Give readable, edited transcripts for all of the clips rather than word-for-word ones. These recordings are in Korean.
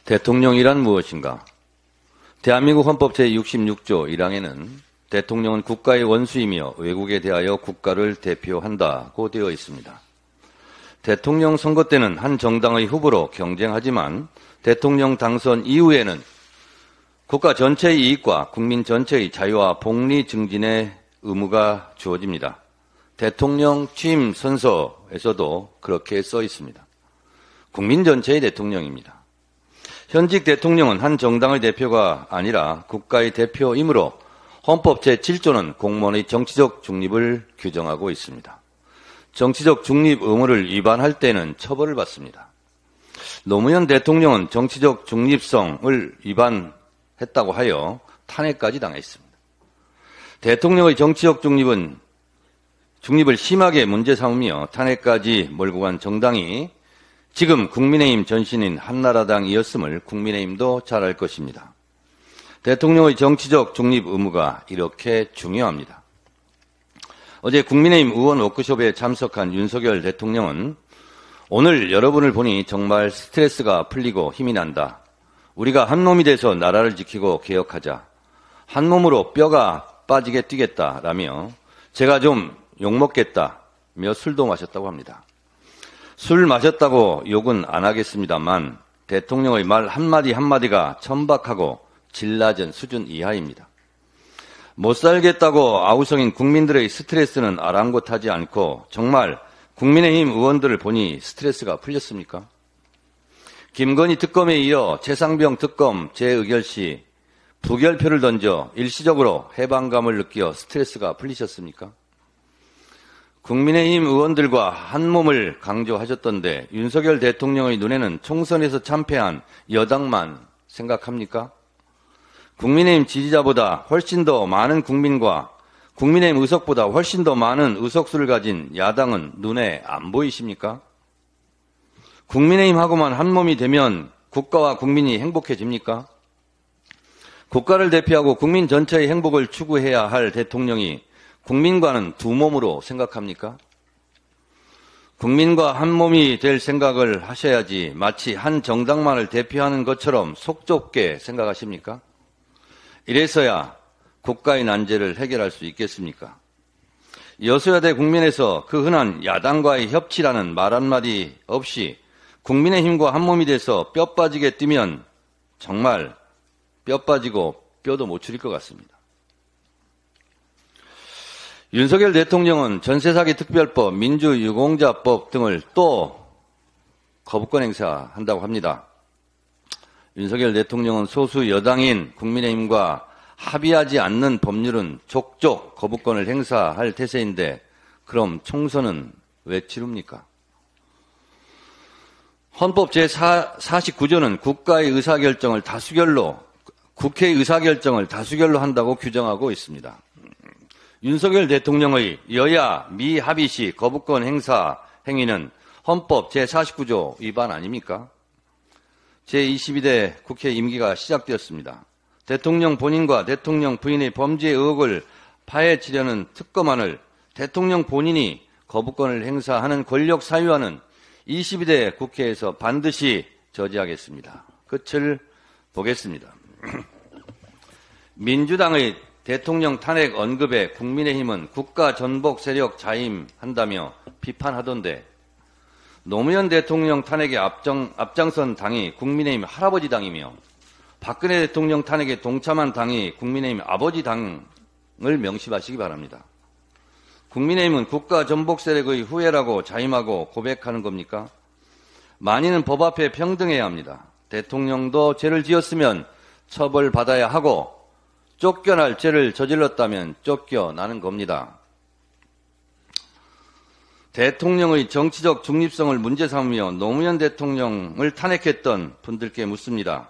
대통령이란 무엇인가? 대한민국 헌법 제66조 1항에는 대통령은 국가의 원수이며 외국에 대하여 국가를 대표한다고 되어 있습니다. 대통령 선거 때는 한 정당의 후보로 경쟁하지만 대통령 당선 이후에는 국가 전체의 이익과 국민 전체의 자유와 복리 증진의 의무가 주어집니다. 대통령 취임 선서에서도 그렇게 써 있습니다. 국민 전체의 대통령입니다. 현직 대통령은 한 정당의 대표가 아니라 국가의 대표이므로 헌법 제7조는 공무원의 정치적 중립을 규정하고 있습니다. 정치적 중립 의무를 위반할 때는 처벌을 받습니다. 노무현 대통령은 정치적 중립성을 위반했다고 하여 탄핵까지 당했습니다. 대통령의 정치적 중립을 심하게 문제 삼으며 탄핵까지 몰고 간 정당이 지금 국민의힘 전신인 한나라당이었음을 국민의힘도 잘 알 것입니다. 대통령의 정치적 중립 의무가 이렇게 중요합니다. 어제 국민의힘 의원 워크숍에 참석한 윤석열 대통령은 오늘 여러분을 보니 정말 스트레스가 풀리고 힘이 난다. 우리가 한 몸이 돼서 나라를 지키고 개혁하자. 한 몸으로 뼈가 빠지게 뛰겠다라며 제가 좀 욕먹겠다며 술도 마셨다고 합니다. 술 마셨다고 욕은 안 하겠습니다만 대통령의 말 한마디 한마디가 천박하고 질 낮은 수준 이하입니다. 못 살겠다고 아우성인 국민들의 스트레스는 아랑곳하지 않고 정말 국민의힘 의원들을 보니 스트레스가 풀렸습니까? 김건희 특검에 이어 최상병 특검 재의결 시 부결표를 던져 일시적으로 해방감을 느끼어 스트레스가 풀리셨습니까? 국민의힘 의원들과 한 몸을 강조하셨던데 윤석열 대통령의 눈에는 총선에서 참패한 여당만 생각합니까? 국민의힘 지지자보다 훨씬 더 많은 국민과 국민의힘 의석보다 훨씬 더 많은 의석수를 가진 야당은 눈에 안 보이십니까? 국민의힘하고만 한 몸이 되면 국가와 국민이 행복해집니까? 국가를 대표하고 국민 전체의 행복을 추구해야 할 대통령이 국민과는 두 몸으로 생각합니까? 국민과 한 몸이 될 생각을 하셔야지 마치 한 정당만을 대표하는 것처럼 속 좁게 생각하십니까? 이래서야 국가의 난제를 해결할 수 있겠습니까? 여소야대 국면에서 그 흔한 야당과의 협치라는 말 한마디 없이 국민의힘과 한 몸이 돼서 뼈 빠지게 뛰면 정말 뼈 빠지고 뼈도 못 추릴 것 같습니다. 윤석열 대통령은 전세사기 특별법, 민주유공자법 등을 또 거부권 행사한다고 합니다. 윤석열 대통령은 소수 여당인 국민의힘과 합의하지 않는 법률은 족족 거부권을 행사할 태세인데 그럼 총선은 왜 치릅니까? 헌법 제49조는 국회의 의사결정을 다수결로 한다고 규정하고 있습니다. 윤석열 대통령의 여야 미합의 시 거부권 행사 행위는 헌법 제49조 위반 아닙니까? 제22대 국회 임기가 시작되었습니다. 대통령 본인과 대통령 부인의 범죄 의혹을 파헤치려는 특검안을 대통령 본인이 거부권을 행사하는 권력 사유화는 22대 국회에서 반드시 저지하겠습니다. 끝을 보겠습니다. 민주당의 대통령 탄핵 언급에 국민의힘은 국가 전복 세력 자임한다며 비판하던데 노무현 대통령 탄핵에 앞장선 당이 국민의힘 할아버지 당이며 박근혜 대통령 탄핵에 동참한 당이 국민의힘 아버지 당을 명심하시기 바랍니다. 국민의힘은 국가 전복 세력의 후예라고 자임하고 고백하는 겁니까? 만인은 법 앞에 평등해야 합니다. 대통령도 죄를 지었으면 처벌받아야 하고 쫓겨날 죄를 저질렀다면 쫓겨나는 겁니다. 대통령의 정치적 중립성을 문제 삼으며 노무현 대통령을 탄핵했던 분들께 묻습니다.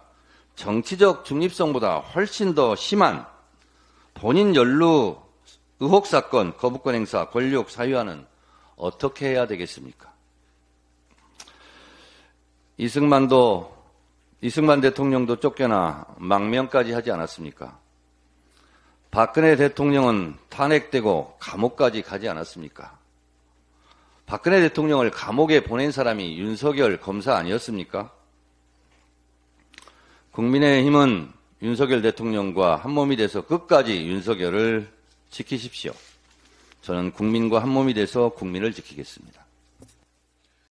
정치적 중립성보다 훨씬 더 심한 본인 연루 의혹 사건 거부권 행사 권력 사유화는 어떻게 해야 되겠습니까? 이승만 대통령도 쫓겨나 망명까지 하지 않았습니까? 박근혜 대통령은 탄핵되고 감옥까지 가지 않았습니까? 박근혜 대통령을 감옥에 보낸 사람이 윤석열 검사 아니었습니까? 국민의힘은 윤석열 대통령과 한몸이 돼서 끝까지 윤석열을 지키십시오. 저는 국민과 한몸이 돼서 국민을 지키겠습니다.